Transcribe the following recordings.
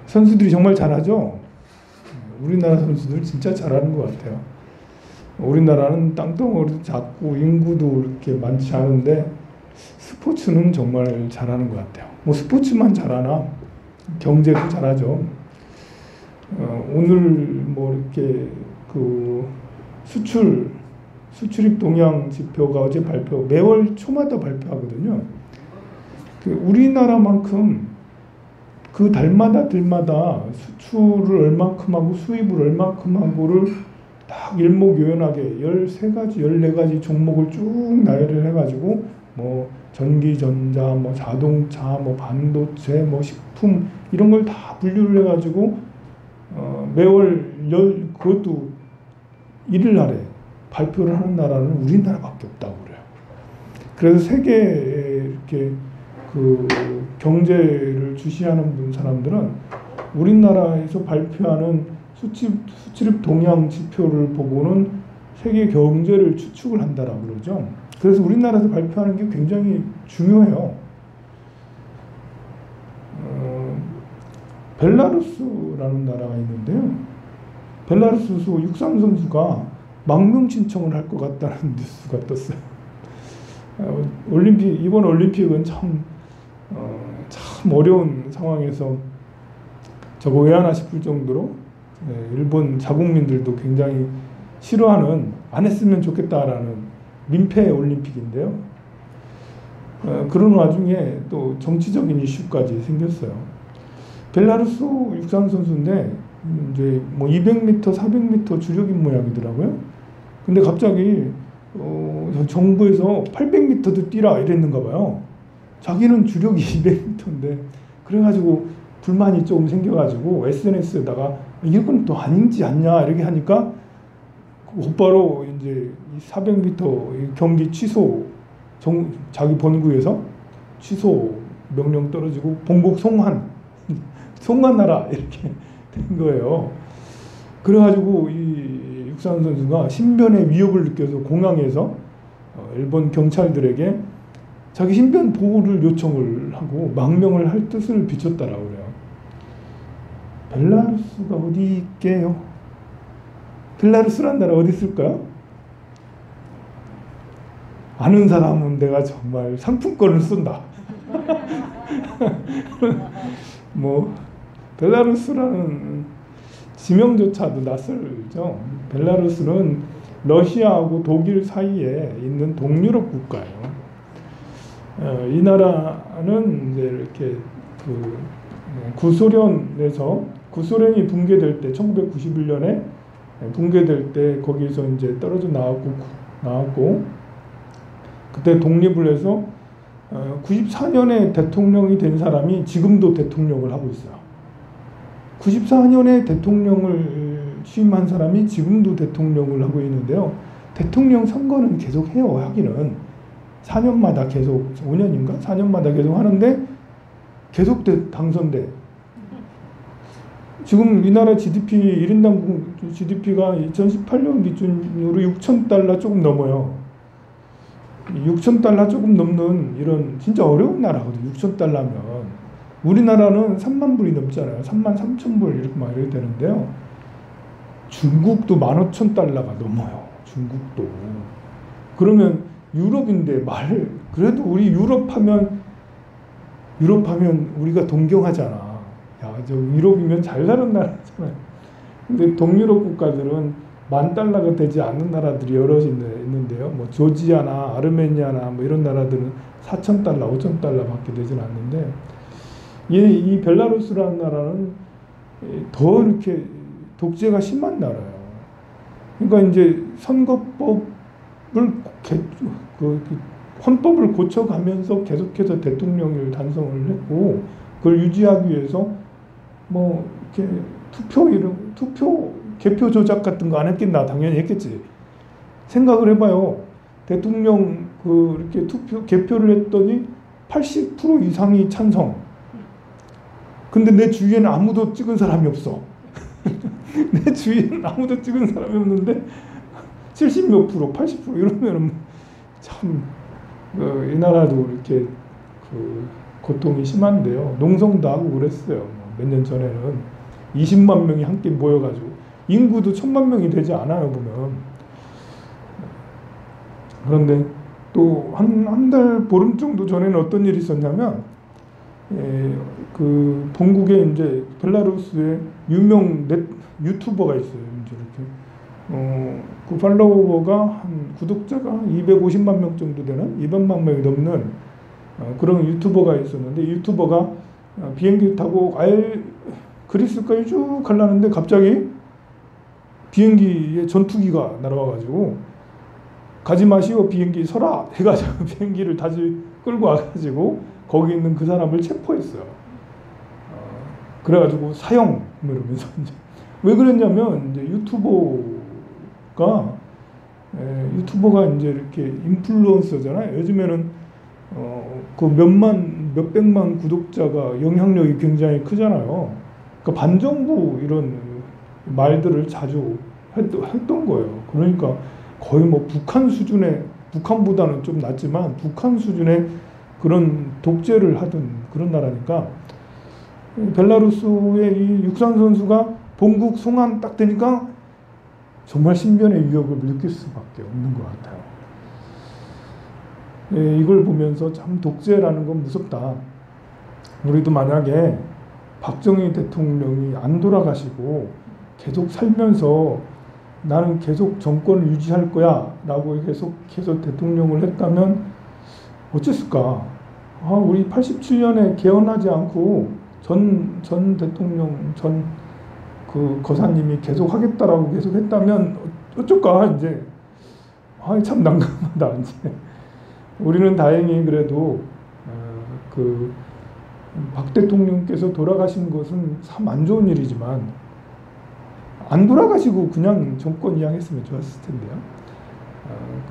선수들이 정말 잘하죠. 우리나라 선수들 진짜 잘하는 것 같아요. 우리나라는 땅덩어리도 작고 인구도 이렇게 많지 않은데 스포츠는 정말 잘하는 것 같아요. 뭐 스포츠만 잘하나 경제도 잘하죠. 오늘 뭐 이렇게 그 수출입 동향 지표가 어제 매월 초마다 발표하거든요. 우리나라만큼 그 달마다 수출을 얼만큼 하고 수입을 얼만큼 하고를 딱 일목요연하게 13가지, 14가지 종목을 쭉 나열을 해가지고 뭐 전기전자, 뭐 자동차, 뭐 반도체, 뭐 식품 이런 걸 다 분류를 해가지고 매월 그것도 1일 날에 발표를 하는 나라는 우리나라밖에 없다고 그래요. 그래서 세계에 이렇게 그 경제를 주시하는 사람들은 우리나라에서 발표하는 수출입 동향 지표를 보고는 세계 경제를 추측을 한다라고 그러죠. 그래서 우리나라에서 발표하는 게 굉장히 중요해요. 벨라루스라는 나라가 있는데요. 벨라루스 육상 선수가 망명 신청을 할 것 같다는 뉴스가 떴어요. 이번 올림픽은 참 어려운 상황에서 저거 왜 하나 싶을 정도로 일본 자국민들도 굉장히 싫어하는, 안 했으면 좋겠다라는 민폐 올림픽인데요. 그런 와중에 또 정치적인 이슈까지 생겼어요. 벨라루스 육상 선수인데 이제 뭐 200m, 400m 주력인 모양이더라고요. 근데 갑자기 정부에서 800m도 뛰라 이랬는가 봐요. 자기는 주력이 200m인데 그래가지고 불만이 조금 생겨가지고 SNS에다가 이건 또 아닌지 않냐 이렇게 하니까 곧바로 이제 400m 경기 취소, 자기 본국에서 취소 명령 떨어지고 봉국 송환하라 이렇게 된 거예요. 그래가지고 이 육상 선수가 신변의 위협을 느껴서 공항에서 일본 경찰들에게 자기 신변 보호를 요청을 하고 망명을 할 뜻을 비췄다라고 그래요. 벨라루스가 어디 있게요? 벨라루스란 나라 어디 있을까요? 아는 사람은 내가 정말 상품권을 쏜다. 뭐 벨라루스라는 지명조차도 낯설죠. 벨라루스는 러시아하고 독일 사이에 있는 동유럽 국가예요. 이 나라는 이제 이렇게 구소련이 붕괴될 때 1991년에 붕괴될 때 거기서 이제 떨어져 나왔고 그때 독립을 해서 94년에 대통령이 된 사람이 지금도 대통령을 하고 있어요. 94년에 대통령을 취임한 사람이 지금도 대통령을 하고 있는데요. 대통령 선거는 계속 해요. 하기는 4년마다 계속 5년인가? 4년마다 계속 하는데 계속 당선돼. 지금 이 나라 GDP 1인당 GDP가 2018년 기준으로 $6,000 조금 넘어요. $6,000 조금 넘는 이런 진짜 어려운 나라거든요. $6,000면 우리나라는 3만 불이 넘잖아요. 33,000불 이렇게 막 이렇게 되는데요. 중국도 15,000달러가 넘어요. 중국도. 그러면 유럽인데 그래도 우리 유럽하면 우리가 동경하잖아. 야, 저 유럽이면 잘 사는 나라잖아요. 근데 동유럽 국가들은 $10,000가 되지 않는 나라들이 여럿 있는데요. 뭐 조지아나 아르메니아나 뭐 이런 나라들은 $4,000, $5,000밖에 되진 않는데 이 벨라루스라는 나라는 더 이렇게 독재가 심한 나라예요. 그러니까 이제 헌법을 고쳐가면서 계속해서 대통령을 단성을 했고 그걸 유지하기 위해서 뭐 이렇게 개표 조작 같은 거 안 했겠나? 당연히 했겠지. 생각을 해봐요. 대통령 이렇게 개표를 했더니 80% 이상이 찬성. 근데 내 주위에는 아무도 찍은 사람이 없어. 내 주위에는 아무도 찍은 사람이 없는데 70몇 프로, 80% 이러면은 참 이 나라도 이렇게 고통이 심한데요. 농성도 하고 그랬어요. 몇 년 전에는 20만 명이 함께 모여가지고 인구도 1000만 명이 되지 않아요 보면. 그런데 또 한 달 보름 정도 전에는 어떤 일이 있었냐면 그 본국에 이제 벨라루스의 유명 유튜버가 있어요. 이제 이렇게 그 팔로워가 한 구독자가 250만 명 정도 되는 200만 명이 넘는 그런 유튜버가 있었는데 유튜버가 비행기 타고 그리스까지 쭉 가려는데 갑자기 비행기에 전투기가 날아와가지고 가지 마시오 비행기 서라 해가지고 비행기를 다시 끌고 와가지고 거기 있는 그 사람을 체포했어요. 그래가지고 사형 이러면서 이제 왜 그랬냐면 이제 유튜버가 이제 이렇게 인플루언서잖아요. 요즘에는 그 몇백만 구독자가 영향력이 굉장히 크잖아요. 그러니까 반정부 이런 말들을 자주 했던 거예요. 그러니까 거의 뭐 북한보다는 좀 낫지만 북한 수준의 그런 독재를 하던 그런 나라니까 벨라루스의 이 육상 선수가 본국 송환 딱 되니까 정말 신변의 위협을 느낄 수밖에 없는 것 같아요. 이걸 보면서 참 독재라는 건 무섭다. 우리도 만약에 박정희 대통령이 안 돌아가시고 계속 살면서 나는 계속 정권을 유지할 거야 라고 계속해서 대통령을 했다면 어쨌을까? 우리 87년에 개헌하지 않고 전 대통령 그 거사님이 계속 하겠다라고 계속 했다면 어쩔까 이제 참 난감하다 이제. 우리는 다행히 그래도 그 박 대통령께서 돌아가신 것은 참 안 좋은 일이지만 안 돌아가시고 그냥 정권 이양했으면 좋았을 텐데요.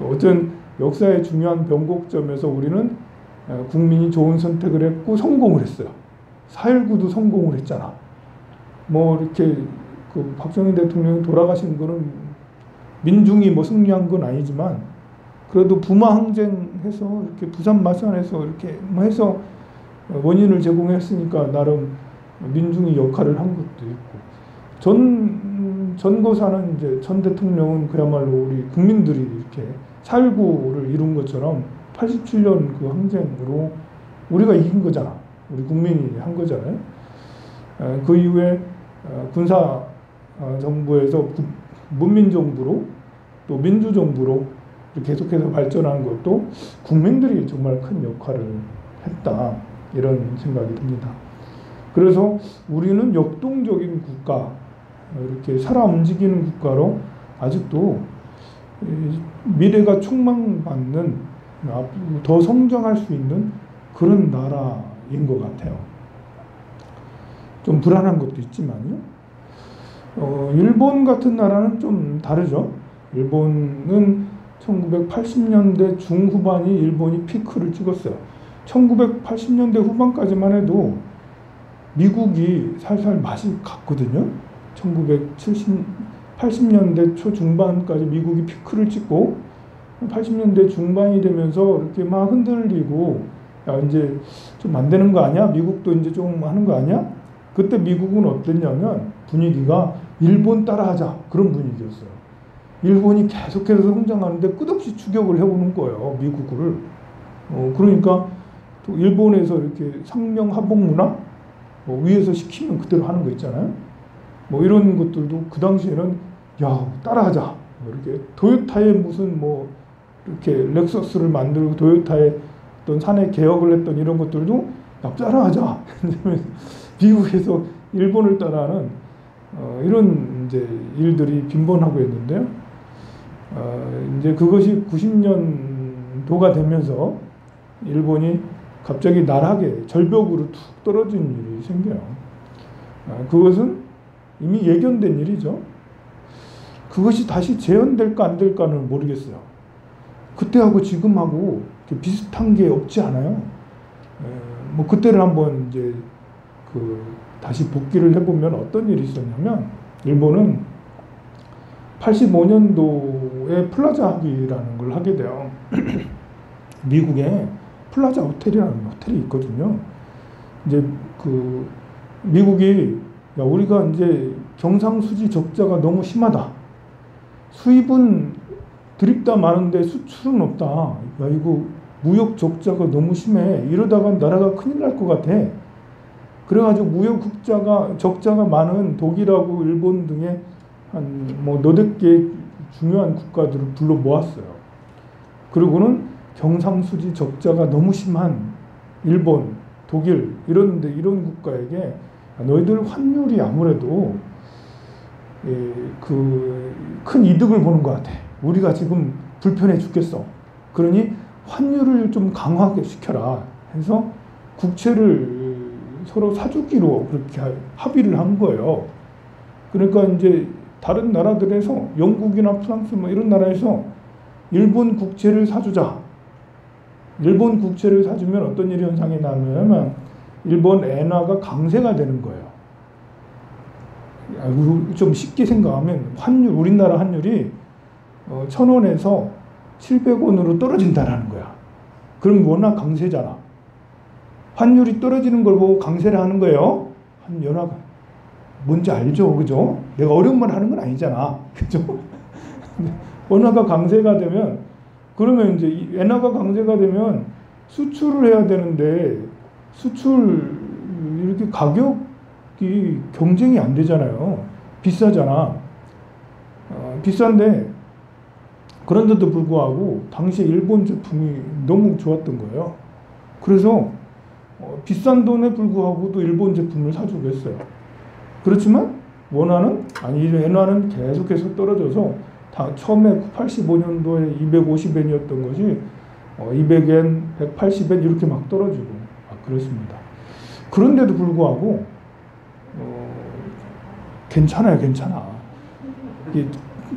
어떤 역사의 중요한 변곡점에서 우리는 국민이 좋은 선택을 했고 성공을 했어요. 4.19도 성공을 했잖아. 뭐 이렇게 그 박정희 대통령이 돌아가신 거는 민중이 뭐 승리한 건 아니지만 그래도 부마 항쟁해서 이렇게 부산 마산에서 이렇게 뭐 해서 원인을 제공했으니까 나름 민중이 역할을 한 것도 있고 전거사는 이제 전 대통령은 그야말로 우리 국민들이 이렇게 4.19를 이룬 것처럼 87년 그 항쟁으로 우리가 이긴 거잖아. 우리 국민이 한 거잖아요. 그 이후에 군사 정부에서 문민정부로 또 민주정부로 계속해서 발전한 것도 국민들이 정말 큰 역할을 했다. 이런 생각이 듭니다. 그래서 우리는 역동적인 국가, 이렇게 살아 움직이는 국가로 아직도 미래가 촉망받는 더 성장할 수 있는 그런 나라인 것 같아요. 좀 불안한 것도 있지만요. 일본 같은 나라는 좀 다르죠. 일본은 1980년대 중후반이 일본이 피크를 찍었어요. 1980년대 후반까지만 해도 미국이 살살 맛이 갔거든요. 1980년대 초중반까지 미국이 피크를 찍고 80년대 중반이 되면서 이렇게 막 흔들리고 야 이제 좀 안 되는 거 아니야? 미국도 이제 좀 하는 거 아니야? 그때 미국은 어땠냐면 분위기가 일본 따라하자 그런 분위기였어요. 일본이 계속해서 성장하는데 끝없이 추격을 해오는 거예요. 미국을. 그러니까 또 일본에서 이렇게 상명하복 문화 위에서 시키면 그대로 하는 거 있잖아요. 뭐 이런 것들도 그 당시에는 야 따라하자. 이렇게 토요타의 무슨 뭐 이렇게 렉서스를 만들고 토요타의 어떤 사내 개혁을 했던 이런 것들도 야 따라하자. 미국에서 일본을 따라하는 이런 이제 일들이 빈번하고 있는데요. 이제 그것이 90년도가 되면서 일본이 갑자기 나락에 절벽으로 툭 떨어진 일이 생겨요. 그것은 이미 예견된 일이죠. 그것이 다시 재현될까 안 될까는 모르겠어요. 그때하고 지금하고 비슷한 게 없지 않아요. 뭐 그때를 한번 이제 다시 복기를 해보면 어떤 일이 있었냐면 일본은 85년도에 플라자 합의라는 걸 하게 돼요. 미국에 플라자 호텔이라는 호텔이 있거든요. 이제 미국이 야, 우리가 이제 경상수지 적자가 너무 심하다. 수입은 드립다 많은데 수출은 없다. 야, 이거 무역 적자가 너무 심해. 이러다가 나라가 큰일 날 것 같아. 그래가지고 무역 적자가 많은 독일하고 일본 등의 한 뭐 너댓 개 중요한 국가들을 불러 모았어요. 그리고는 경상수지 적자가 너무 심한 일본, 독일 이런 국가에게 너희들 환율이 아무래도 그 큰 이득을 보는 것 같아. 우리가 지금 불편해 죽겠어. 그러니 환율을 좀 강화하게 시켜라 해서 국채를 서로 사주기로 그렇게 합의를 한 거예요. 그러니까 이제 다른 나라들에서 영국이나 프랑스 뭐 이런 나라에서 일본 국채를 사주자. 일본 국채를 사주면 어떤 일 현상이 나냐면 일본 엔화가 강세가 되는 거예요. 좀 쉽게 생각하면 우리나라 환율이 1,000원에서 700원으로 떨어진다라는 거야. 그럼 워낙 강세잖아. 환율이 떨어지는 걸 보고 강세를 하는 거예요. 연화가 뭔지 알죠, 그죠? 내가 어려운 말 하는 건 아니잖아, 그죠? 원화가 강세가 되면 그러면 이제 엔화가 강세가 되면 수출을 해야 되는데 수출 이렇게 가격이 경쟁이 안 되잖아요. 비싸잖아. 비싼데 그런데도 불구하고 당시에 일본 제품이 너무 좋았던 거예요. 그래서 비싼 돈에 불구하고도 일본 제품을 사주고 했어요. 그렇지만 엔화는 계속해서 떨어져서 처음에 85년도에 250엔이었던 것이 200엔, 180엔 이렇게 막 떨어지고 그렇습니다. 그런데도 불구하고 괜찮아요, 괜찮아.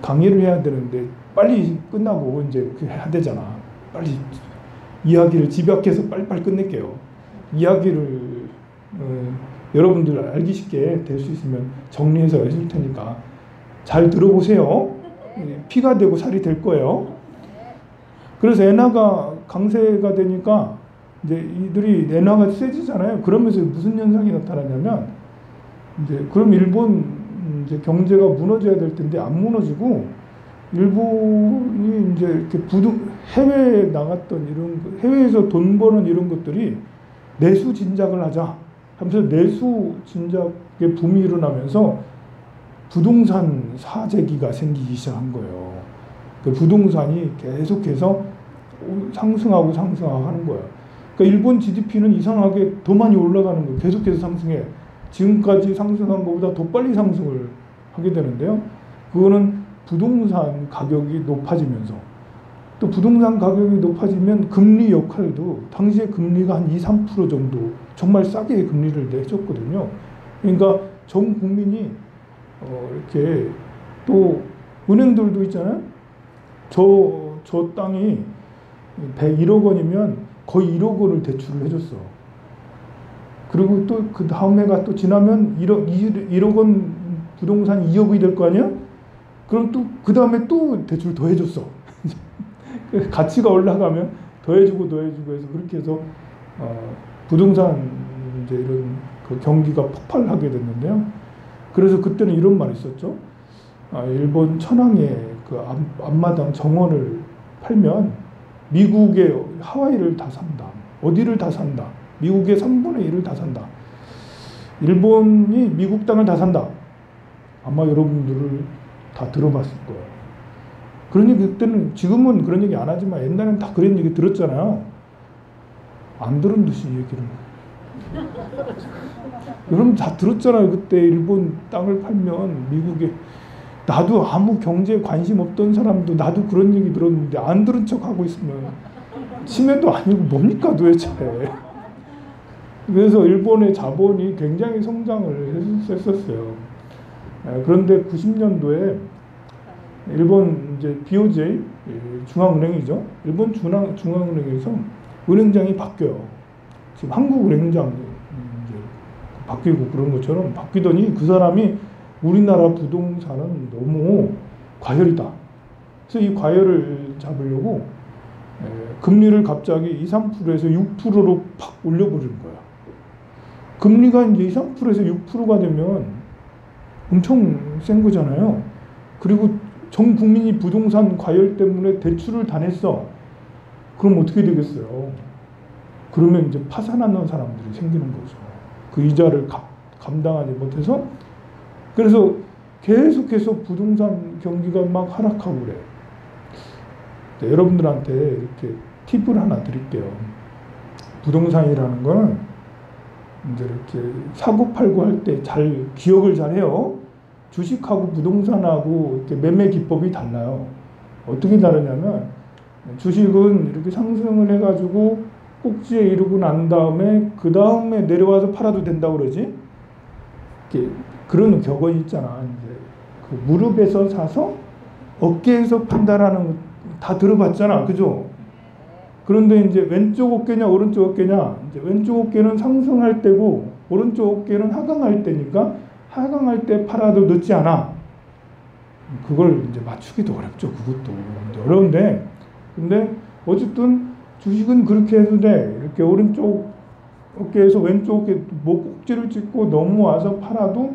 강의를 해야 되는데 빨리 끝나고 이제 해야 되잖아. 빨리 이야기를 집약해서 빨리빨리 끝낼게요. 이야기를 여러분들 알기 쉽게 될 수 있으면 정리해서 해줄 테니까 잘 들어보세요. 피가 되고 살이 될 거예요. 그래서 엔화가 강세가 되니까 이제 이들이 엔화가 세지잖아요. 그러면서 무슨 현상이 나타나냐면 이제 그럼 일본 이제 경제가 무너져야 될 텐데 안 무너지고 일본이 이제 이렇게 해외에 나갔던 해외에서 돈 버는 이런 것들이 내수 진작을 하자 하면서 내수 진작의 붐이 일어나면서 부동산 사재기가 생기기 시작한 거예요. 그 부동산이 계속해서 상승하고 하는 거예요. 그러니까 일본 GDP는 이상하게 더 많이 올라가는 거예요. 계속해서 상승해. 지금까지 상승한 것보다 더 빨리 상승을 하게 되는데요. 그거는 부동산 가격이 높아지면서 또 부동산 가격이 높아지면 금리 역할도 당시에 금리가 한 2, 3% 정도 정말 싸게 금리를 내줬거든요. 그러니까 전 국민이 이렇게 또 은행들도 있잖아요. 저 땅이 101억 원이면 거의 1억 원을 대출을 해줬어. 그리고 또 그 다음 해가 또 지나면 1억 원 부동산 2억이 될 거 아니야? 그럼 또 그 다음에 또 대출 더 해줬어. 가치가 올라가면 더 해주고 해서 그렇게 해서 부동산 이제 이런 그 경기가 폭발하게 됐는데요. 그래서 그때는 이런 말이 있었죠. 일본 천황의 그 앞마당 정원을 팔면 미국의 하와이를 다 산다. 어디를 다 산다. 미국의 3분의 1을 다 산다. 일본이 미국 땅을 다 산다. 아마 여러분들을 다 들어봤을 거예요. 그러니 그때는 지금은 그런 얘기 안 하지만 옛날에는 다 그런 얘기 들었잖아요. 안 들은 듯이 얘기를. 여러분 다 들었잖아요. 그때 일본 땅을 팔면 미국에 나도 아무 경제에 관심 없던 사람도 나도 그런 얘기 들었는데 안 들은 척 하고 있으면 치매도 아니고 뭡니까 도대체. 그래서 일본의 자본이 굉장히 성장을 했었어요. 그런데 90년도에 일본 이제 BOJ 중앙은행이죠. 일본 중앙은행에서 은행장이 바뀌어요. 지금 한국은행장 이제 바뀌고 그런 것처럼 바뀌더니 그 사람이 우리나라 부동산은 너무 과열이다. 그래서 이 과열을 잡으려고 금리를 갑자기 2, 3%에서 6%로 팍 올려버리는 거야. 금리가 이제 2, 3%에서 6%가 되면 엄청 센 거잖아요. 그리고 전 국민이 부동산 과열 때문에 대출을 다 냈어. 그럼 어떻게 되겠어요? 그러면 이제 파산하는 사람들이 생기는 거죠. 그 이자를 감당하지 못해서. 그래서 계속해서 부동산 경기가 막 하락하고 그래. 네, 여러분들한테 이렇게 팁을 하나 드릴게요. 부동산이라는 거는 이제 이렇게 사고 팔고 할 때 잘 기억을 잘 해요. 주식하고 부동산하고 이렇게 매매 기법이 달라요. 어떻게 다르냐면 주식은 이렇게 상승을 해가지고 꼭지에 이르고 난 다음에 그 다음에 내려와서 팔아도 된다고 그러지. 이렇게 그런 격언이 있잖아. 이제 그 무릎에서 사서 어깨에서 판다라는 거 다 들어봤잖아, 그죠? 그런데 이제 왼쪽 어깨냐 오른쪽 어깨냐, 이제 왼쪽 어깨는 상승할 때고 오른쪽 어깨는 하강할 때니까 하강할 때 팔아도 늦지 않아. 그걸 이제 맞추기도 어렵죠. 그것도 어려운데, 근데 어쨌든 주식은 그렇게 해도 돼. 이렇게 오른쪽 어깨에서 왼쪽 어깨 목꼭지를 찍고 넘어와서 팔아도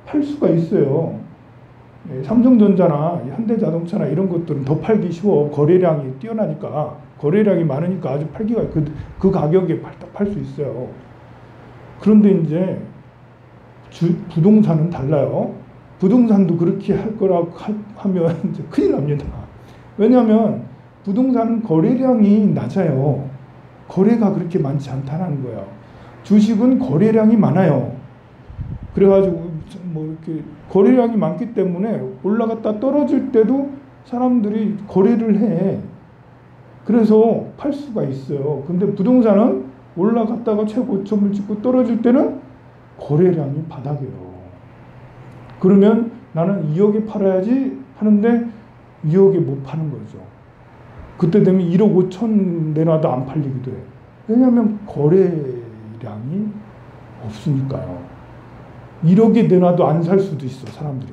팔 수가 있어요. 삼성전자나 현대자동차나 이런 것들은 더 팔기 쉬워. 거래량이 뛰어나니까, 거래량이 많으니까 아주 팔기가 그 가격에 팔 수 있어요. 그런데 이제 부동산은 달라요. 부동산도 그렇게 할 거라고 하면 이제 큰일 납니다. 왜냐하면 부동산은 거래량이 낮아요. 거래가 그렇게 많지 않다는 거예요. 주식은 거래량이 많아요. 그래가지고 뭐 이렇게 거래량이 많기 때문에 올라갔다 떨어질 때도 사람들이 거래를 해. 그래서 팔 수가 있어요. 근데 부동산은 올라갔다가 최고점을 찍고 떨어질 때는 거래량이 바닥이에요. 그러면 나는 2억에 팔아야지 하는데 2억에 못 파는 거죠. 그때 되면 1억 5천 내놔도 안 팔리기도 해. 왜냐하면 거래량이 없으니까요. 1억에 내놔도 안 살 수도 있어, 사람들이.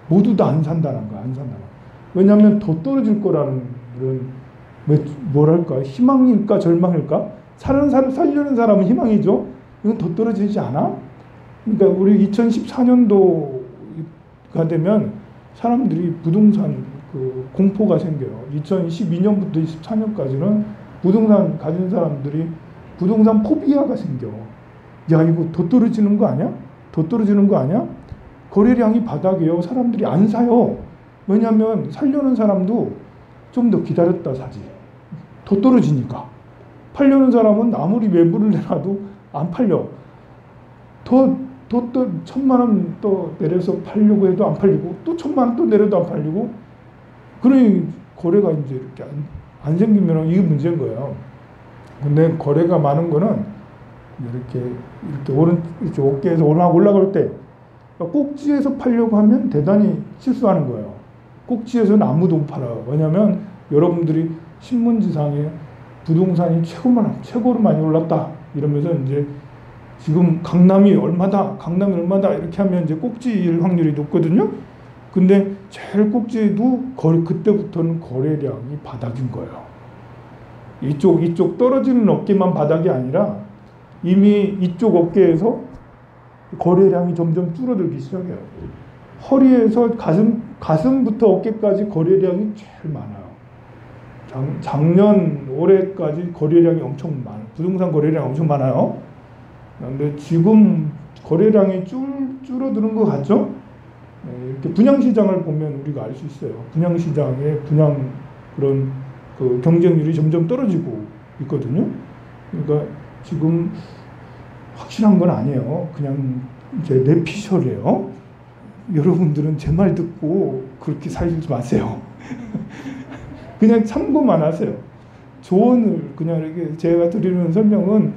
모두 다 안 산다는 거야, 안 산다는 거야. 왜냐하면 더 떨어질 거라는 그런, 뭐랄까, 희망일까, 절망일까? 살려는 사람은 희망이죠. 이건 더 떨어지지 않아? 그러니까 우리 2014년도가 되면 사람들이 부동산 공포가 생겨요. 2012년부터 24년까지는 부동산 가진 사람들이 부동산 포비아가 생겨. 야, 이거 더 떨어지는 거 아니야? 더 떨어지는 거 아니야? 거래량이 바닥이에요. 사람들이 안 사요. 왜냐하면 살려는 사람도 좀 더 기다렸다 사지. 더 떨어지니까. 팔려는 사람은 아무리 매물을 내놔도 안 팔려. 더 1,000만 원 또 내려서 팔려고 해도 안 팔리고, 또 1,000만 원 또 내려도 안 팔리고. 그러니 거래가 이제 이렇게 안 생기면 이게 문제인 거예요. 근데 거래가 많은 거는 이렇게 이렇게 어깨에서 올라갈 때 꼭지에서 팔려고 하면 대단히 실수하는 거예요. 꼭지에서는 아무도 못 팔아요. 왜냐하면 여러분들이 신문지상에 부동산이 최고로 많이 올랐다 이러면서 이제 지금 강남이 얼마다 이렇게 하면 이제 꼭지일 확률이 높거든요. 근데 제일 꼭지에도 그때부터는 거래량이 바닥인 거예요. 이쪽 떨어지는 어깨만 바닥이 아니라 이미 이쪽 어깨에서 거래량이 점점 줄어들기 시작해요. 허리에서 가슴부터 어깨까지 거래량이 제일 많아요. 작년 올해까지 거래량이 엄청 많아요. 부동산 거래량이 엄청 많아요. 그런데 지금 거래량이 줄어드는 것 같죠? 이렇게 분양시장을 보면 우리가 알 수 있어요. 분양시장의 그런 그 경쟁률이 점점 떨어지고 있거든요. 그러니까 지금 확실한 건 아니에요. 그냥 제 내피셜이에요. 여러분들은 제 말 듣고 그렇게 살지 마세요. 그냥 참고만 하세요. 조언을 그냥 이렇게 제가 드리는 설명은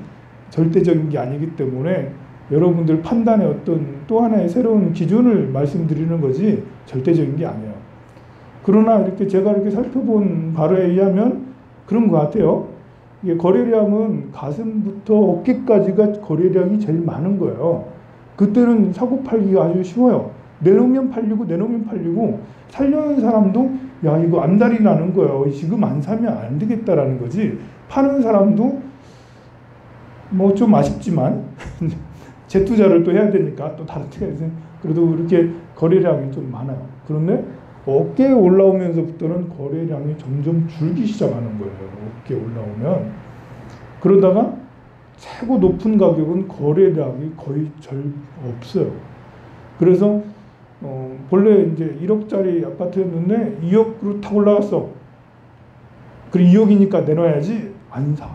절대적인 게 아니기 때문에 여러분들 판단의 어떤 또 하나의 새로운 기준을 말씀드리는 거지 절대적인 게 아니에요. 그러나 제가 이렇게 살펴본 바로에 의하면 그런 것 같아요. 이게 거래량은 가슴부터 어깨까지가 거래량이 제일 많은 거예요. 그때는 사고 팔기가 아주 쉬워요. 내놓으면 팔리고 살려는 사람도 야 이거 안달이 나는 거예요. 지금 안 사면 안 되겠다라는 거지. 파는 사람도 뭐 좀 아쉽지만 재투자를 또 해야 되니까 또 다른 데가 있어요. 그래도 이렇게 거래량이 좀 많아요. 그런데 어깨에 올라오면서부터는 거래량이 점점 줄기 시작하는 거예요. 어깨에 올라오면. 그러다가 최고 높은 가격은 거래량이 거의 없어요. 그래서 본래 이제 1억짜리 아파트였는데 2억으로 탁 올라갔어. 그리고 2억이니까 내놔야지. 안 사.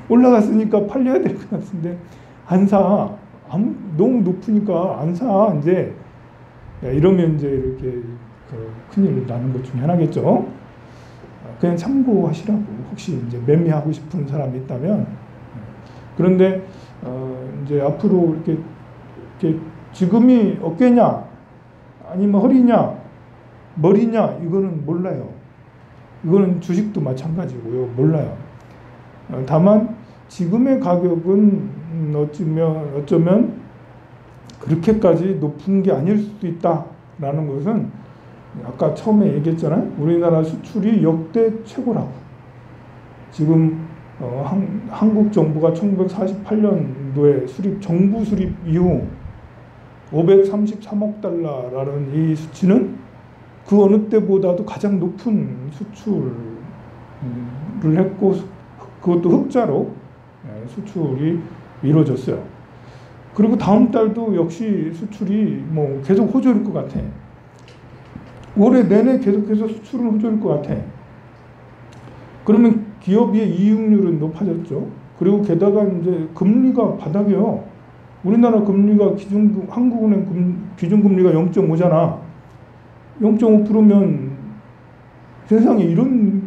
올라갔으니까 팔려야 될 것 같은데 안 사. 너무 높으니까 안 사. 이제 이러면 이제 이렇게 큰일 나는 것 중에 하나겠죠. 그냥 참고하시라고. 혹시 이제 매매하고 싶은 사람이 있다면. 그런데 이제 앞으로 이렇게 지금이 어깨냐 아니면 허리냐 머리냐 이거는 몰라요. 이거는 주식도 마찬가지고요. 몰라요. 다만 지금의 가격은 어쩌면 그렇게까지 높은 게 아닐 수도 있다라는 것은 아까 처음에 얘기했잖아요. 우리나라 수출이 역대 최고라고. 지금 한국 정부가 1948년도에 정부 수립 이후 533억 달러라는 이 수치는 그 어느 때보다도 가장 높은 수출을 했고 그것도 흑자로 수출이 이루어졌어요. 그리고 다음 달도 역시 수출이 뭐 계속 호조일 것 같아. 올해 내내 계속해서 수출은 호조일 것 같아. 그러면 기업의 이익률은 높아졌죠. 그리고 게다가 이제 금리가 바닥이에요. 우리나라 금리가 한국은행 기준금리가 0.5잖아. 0.5%면 세상에 이런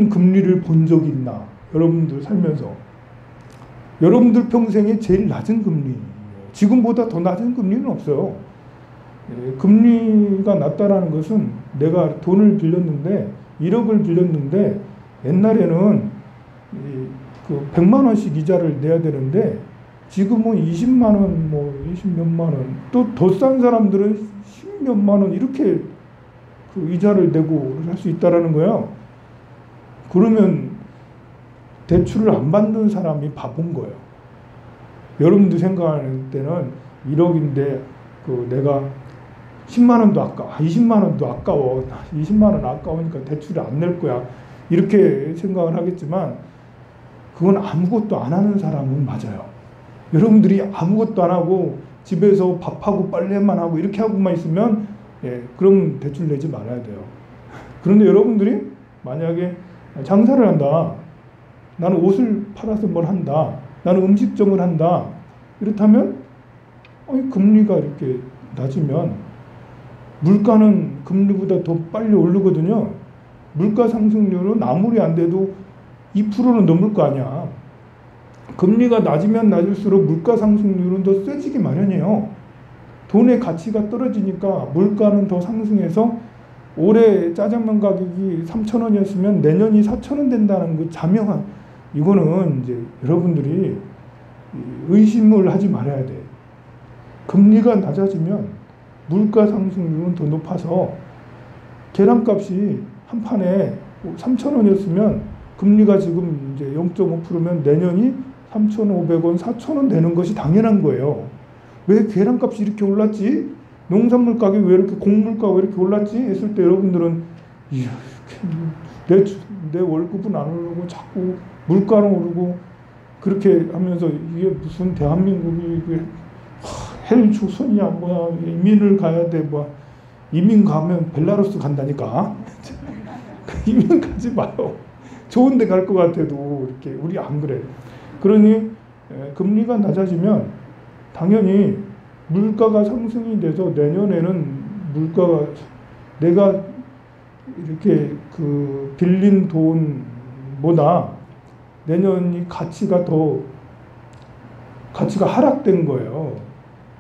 금리를 본 적이 있나? 여러분들 살면서. 여러분들 평생에 제일 낮은 금리. 지금보다 더 낮은 금리는 없어요. 금리가 낮다라는 것은 내가 돈을 빌렸는데 1억을 빌렸는데 옛날에는 그 100만 원씩 이자를 내야 되는데 지금은 20만 원, 뭐 20몇만 원, 또 더 싼 사람들은 10몇만 원 이렇게 그 이자를 내고 할 수 있다라는 거예요. 그러면 대출을 안 받는 사람이 바본 거예요. 여러분들 생각하는 때는 1억인데 그 내가 10만 원도 아까워, 20만 원도 아까워, 20만 원 아까우니까 대출을 안 낼 거야. 이렇게 생각을 하겠지만 그건 아무것도 안 하는 사람은 맞아요. 여러분들이 아무것도 안 하고 집에서 밥하고 빨래만 하고 이렇게 하고만 있으면 그럼 대출 내지 말아야 돼요. 그런데 여러분들이 만약에 장사를 한다. 나는 옷을 팔아서 뭘 한다. 나는 음식점을 한다. 이렇다면 금리가 이렇게 낮으면 물가는 금리보다 더 빨리 오르거든요. 물가 상승률은 아무리 안 돼도 2%는 넘을 거 아니야. 금리가 낮으면 낮을수록 물가 상승률은 더 세지기 마련이에요. 돈의 가치가 떨어지니까 물가는 더 상승해서 올해 짜장면 가격이 3,000원이었으면 내년이 4,000원 된다는 그 자명한 이거는 이제 여러분들이 의심을 하지 말아야 돼. 금리가 낮아지면 물가 상승률은 더 높아서 계란값이 한 판에 3,000원이었으면 금리가 지금 이제 0.5%면 내년이 3,500원, 4,000원 되는 것이 당연한 거예요. 왜 계란값이 이렇게 올랐지? 농산물 가격이 왜 이렇게 곡물가가 왜 이렇게 올랐지? 했을 때 여러분들은 내 월급은 안 오르고 자꾸 물가는 오르고 그렇게 하면서 이게 무슨 대한민국이 헬조선이야 뭐야 이민을 가야 돼 뭐 이민 가면 벨라루스 간다니까 이민 가지 마요. 좋은 데 갈 것 같아도 이렇게 우리 안 그래. 그러니 금리가 낮아지면 당연히 물가가 상승이 돼서 내년에는 물가가 내가 이렇게 그 빌린 돈보다 내년이 가치가 하락된 거예요.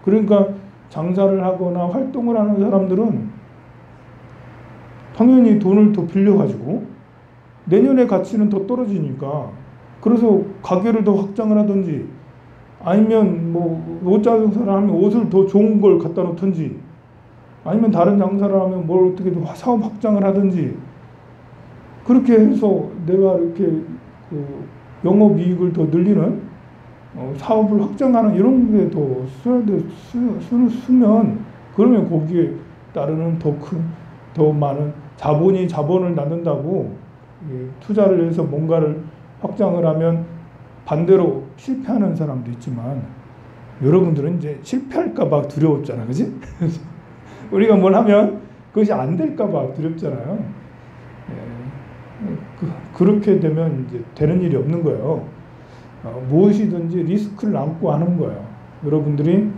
그러니까 장사를 하거나 활동을 하는 사람들은 당연히 돈을 더 빌려가지고 내년의 가치는 더 떨어지니까 그래서 가게를 더 확장을 하든지 아니면 뭐 옷 장사를 하면 옷을 더 좋은 걸 갖다 놓든지 아니면 다른 장사를 하면 뭘 어떻게 사업 확장을 하든지 그렇게 해서 내가 이렇게 그 영업이익을 더 늘리는 사업을 확장하는 이런 게 더 써야 돼. 쓰면 그러면 거기에 따르는 더 많은 자본을 낳는다고 투자를 해서 뭔가를 확장을 하면 반대로 실패하는 사람도 있지만 여러분들은 이제 실패할까 봐 두려웠잖아. 그지? 우리가 뭘 하면 그것이 안 될까 봐 두렵잖아요. 그렇게 되면 이제 되는 일이 없는 거예요. 무엇이든지 리스크를 안고 하는 거예요. 여러분들이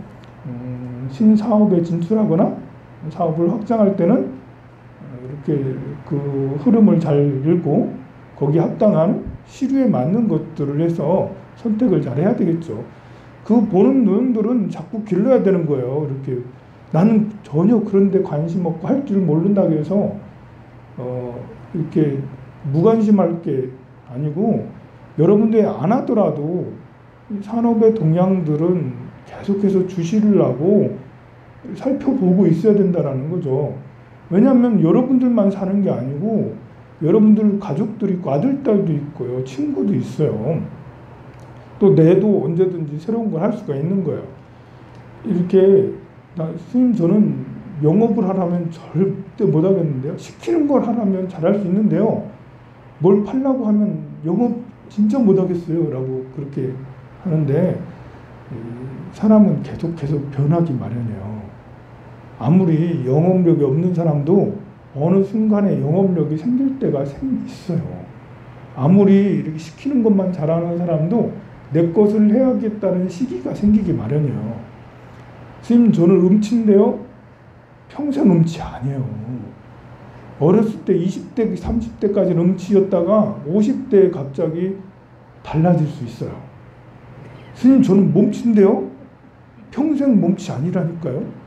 신사업에 진출하거나 사업을 확장할 때는 이렇게 그 흐름을 잘 읽고 거기에 합당한 시류에 맞는 것들을 해서 선택을 잘 해야 되겠죠. 그 보는 눈들은 자꾸 길러야 되는 거예요. 이렇게 나는 전혀 그런 데 관심 없고 할 줄 모른다고 해서 이렇게 무관심할 게 아니고 여러분들이 안 하더라도 산업의 동향들은 계속해서 주시를 하고 살펴보고 있어야 된다는 거죠. 왜냐하면 여러분들만 사는 게 아니고 여러분들 가족들이 있고 아들, 딸도 있고요. 친구도 있어요. 또 내도 언제든지 새로운 걸 할 수가 있는 거예요. 이렇게 스님 저는 영업을 하라면 절대 못 하겠는데요. 시키는 걸 하라면 잘할 수 있는데요. 뭘 팔라고 하면 영업 진짜 못 하겠어요. 라고 그렇게 하는데 사람은 계속 변하기 마련이에요. 아무리 영업력이 없는 사람도 어느 순간에 영업력이 생길 때가 있어요. 아무리 이렇게 시키는 것만 잘하는 사람도 내 것을 해야겠다는 시기가 생기기 마련이에요. 스님 저는 음치인데요. 평생 음치 아니에요. 어렸을 때 20대, 30대까지는 음치였다가 50대에 갑자기 달라질 수 있어요. 스님 저는 몸치인데요. 평생 몸치 아니라니까요.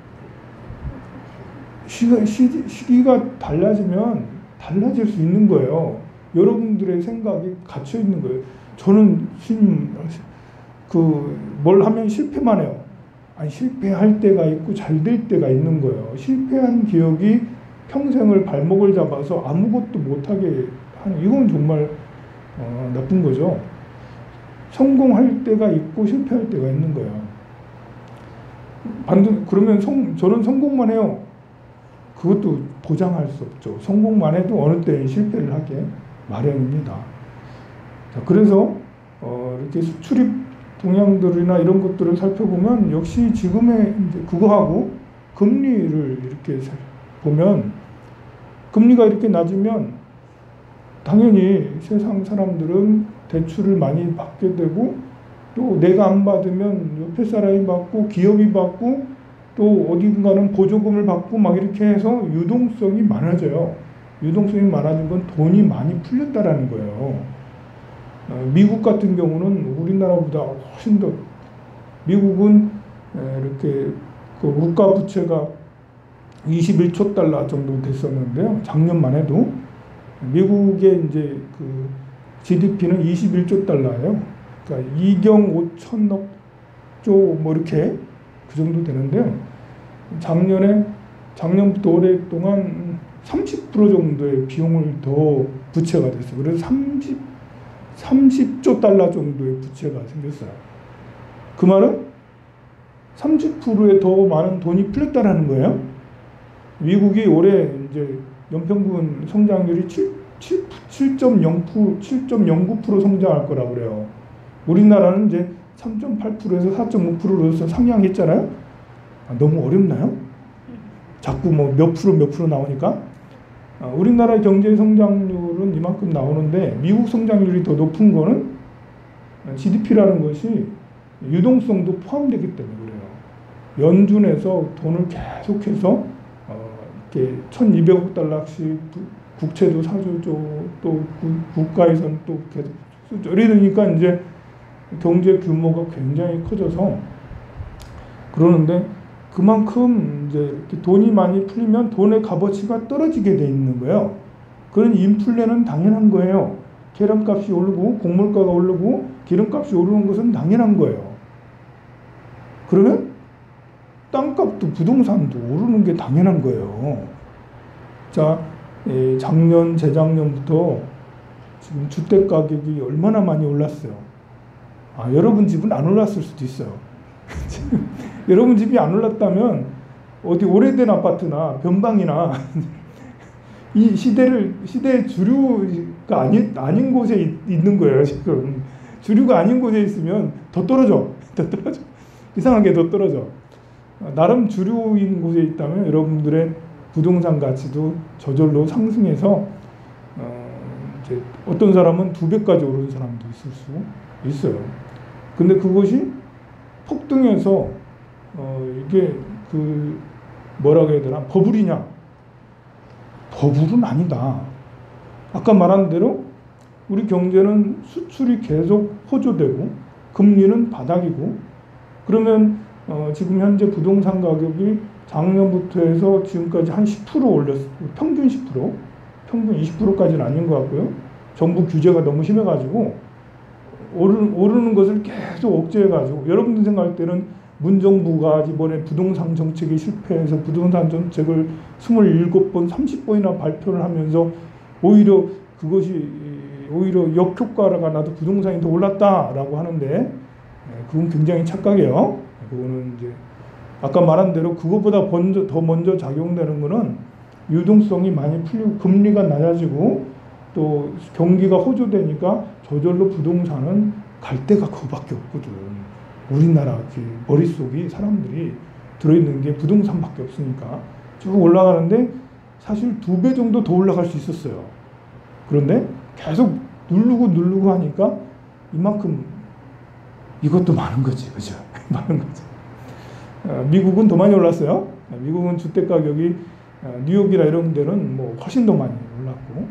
시기가 달라지면 달라질 수 있는 거예요. 여러분들의 생각이 갇혀 있는 거예요. 저는 스님 뭘 하면 실패만 해요. 아니 실패할 때가 있고 잘 될 때가 있는 거예요. 실패한 기억이 평생을 발목을 잡아서 아무것도 못하게 하는 이건 정말 나쁜 거죠. 성공할 때가 있고 실패할 때가 있는 거예요. 그러면 저는 성공만 해요. 그것도 보장할 수 없죠. 성공만 해도 어느 때는 실패를 하게 마련입니다. 자, 그래서 이렇게 수출입 동향들이나 이런 것들을 살펴보면 역시 지금의 이제 그거하고 금리를 이렇게 보면 금리가 이렇게 낮으면 당연히 세상 사람들은 대출을 많이 받게 되고 또 내가 안 받으면 옆에 사람이 받고 기업이 받고 또 어딘가는 보조금을 받고 막 이렇게 해서 유동성이 많아져요. 유동성이 많아진 건 돈이 많이 풀렸다라는 거예요. 미국 같은 경우는 우리나라보다 훨씬 더 미국은 이렇게 그 국가 부채가 21조 달러 정도 됐었는데요. 작년만 해도 미국의 이제 그 GDP는 21조 달러예요. 그러니까 2경 5천억 조 뭐 이렇게 그 정도 되는데요. 작년부터 올해 동안 30% 정도의 비용을 더 부채가 됐어요. 그래서 30조 달러 정도의 부채가 생겼어요. 그 말은 30%에 더 많은 돈이 풀렸다라는 거예요. 미국이 올해 이제 연평균 성장률이 7.09% 성장할 거라고 그래요. 우리나라는 이제 3.8%에서 4.5%로서 상향했잖아요. 너무 어렵나요? 자꾸 뭐 몇 프로 나오니까. 우리나라의 경제 성장률은 이만큼 나오는데 미국 성장률이 더 높은 거는 GDP라는 것이 유동성도 포함되기 때문에 그래요. 연준에서 돈을 계속해서 이렇게 1,200억 달러씩 국채도 사주죠. 또 국가에서는 또 계속 쓰죠. 이러니까 이제 경제 규모가 굉장히 커져서 그러는데 그만큼 이제 이렇게 돈이 많이 풀리면 돈의 값어치가 떨어지게 돼 있는 거예요. 그런 인플레는 당연한 거예요. 계란값이 오르고 곡물가가 오르고 기름값이 오르는 것은 당연한 거예요. 그러면 땅값도 부동산도 오르는 게 당연한 거예요. 자, 재작년부터 지금 주택 가격이 얼마나 많이 올랐어요. 여러분 집은 안 올랐을 수도 있어요. 여러분 집이 안 올랐다면 어디 오래된 아파트나 변방이나 이 시대의 주류가 아닌 곳에 있는 거예요. 지금 주류가 아닌 곳에 있으면 더 떨어져. 이상하게 더 떨어져. 나름 주류인 곳에 있다면 여러분들의 부동산 가치도 저절로 상승해서 이제 어떤 사람은 2배까지 오르는 사람도 있을 수 있어요. 근데 그것이 폭등해서 이게 뭐라고 해야 되나, 버블이냐? 버블은 아니다. 아까 말한 대로 우리 경제는 수출이 계속 호조되고 금리는 바닥이고, 그러면 지금 현재 부동산 가격이 작년부터 해서 지금까지 한 10% 올렸어요. 평균 10%, 평균 20%까지는 아닌 것 같고요. 정부 규제가 너무 심해가지고 오르는 것을 계속 억제해가지고, 여러분들 생각할 때는 문정부가 이번에 부동산 정책에 실패해서 부동산 정책을 27번, 30번이나 발표를 하면서 오히려 그것이 역효과가 나도 부동산이 더 올랐다라고 하는데, 그건 굉장히 착각이에요. 그거는 이제 아까 말한 대로 그것보다 더 먼저 작용되는 거는 유동성이 많이 풀리고 금리가 낮아지고 또 경기가 호조되니까 저절로 부동산은 갈 데가 그거밖에 없거든. 우리나라 머릿속이 사람들이 들어있는 게 부동산밖에 없으니까 쭉 올라가는데 사실 2배 정도 더 올라갈 수 있었어요. 그런데 계속 누르고 하니까 이만큼 이것도 많은 거지, 그죠? 많은 거지. 미국은 더 많이 올랐어요. 미국은 주택 가격이 뉴욕이나 이런 데는 뭐 훨씬 더 많이 올랐고,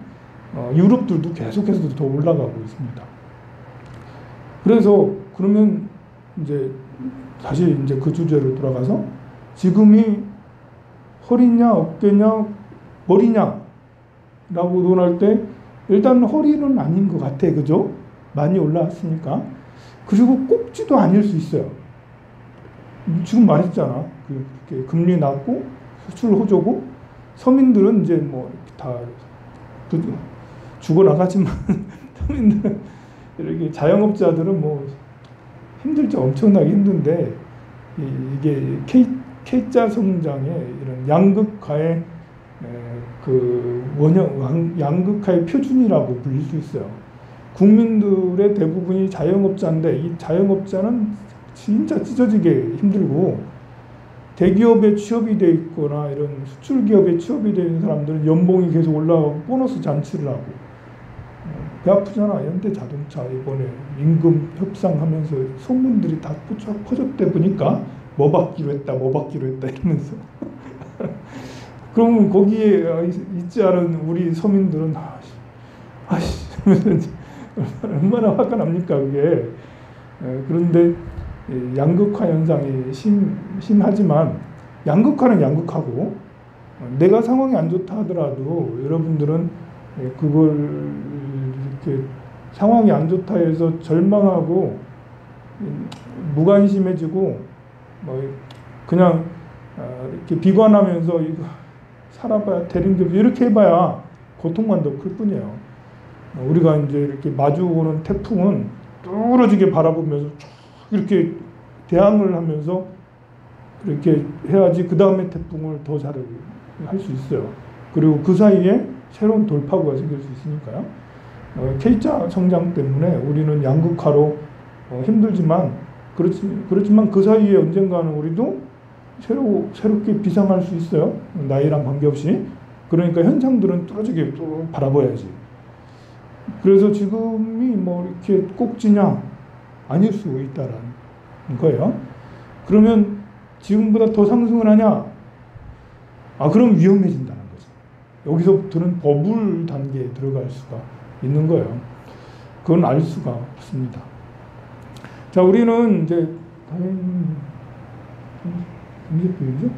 유럽들도 계속해서 더 올라가고 있습니다. 그래서 그러면 이제 다시 이제 그 주제로 돌아가서 지금이 허리냐 어깨냐 머리냐 라고 논할 때 일단 허리는 아닌 것 같아, 그죠? 많이 올라왔으니까. 그리고 꼭지도 아닐 수 있어요. 지금 말했잖아. 그렇게 금리 낮고 수출 호조고 서민들은 이제 뭐 다 죽어 나가지만 서민들은 이렇게 자영업자들은 뭐 힘들죠. 엄청나게 힘든데 이게 K자 성장의 이런 양극화의 양극화의 표준이라고 불릴 수 있어요. 국민들의 대부분이 자영업자인데 이 자영업자는 진짜 찢어지게 힘들고, 대기업에 취업이 돼 있거나 이런 수출 기업에 취업이 돼 있는 사람들은 연봉이 계속 올라가고 보너스 잔치를 하고, 배 아프잖아. 현대자동차 이번에 임금 협상하면서 소문들이 다 퍼졌대 보니까 뭐 받기로 했다 이러면서 그러면 거기에 있지 않은 우리 서민들은 얼마나 화가 납니까 그게. 그런데 양극화 현상이 심하지만, 양극화는 양극화고 내가 상황이 안 좋다 하더라도 여러분들은 그걸 이렇게 상황이 안 좋다 해서 절망하고 무관심해지고 뭐 그냥 이렇게 비관하면서 이거 살아봐야 되는 게 이렇게 해봐야 고통만 더 클 뿐이에요. 우리가 이제 이렇게 마주오는 태풍은 뚫어지게 바라보면서 쭉 이렇게 대항을 하면서 그렇게 해야지 그 다음에 태풍을 더 잘 할 수 있어요. 그리고 그 사이에 새로운 돌파구가 생길 수 있으니까요. K자 성장 때문에 우리는 양극화로 힘들지만 그렇지만 그 사이에 언젠가는 우리도 새롭게 비상할 수 있어요. 나이랑 관계없이. 그러니까 현상들은 뚫어지게 또 바라봐야지. 그래서 지금이 뭐 이렇게 꼭지냐? 아닐 수 있다라는 거예요. 그러면 지금보다 더 상승을 하냐? 그럼 위험해진다는 거죠. 여기서부터는 버블 단계에 들어갈 수가 있는 거예요. 그건 알 수가 없습니다. 자, 우리는 이제 언제 보이죠?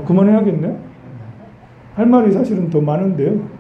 그만해야겠네. 할 말이 사실은 더 많은데요.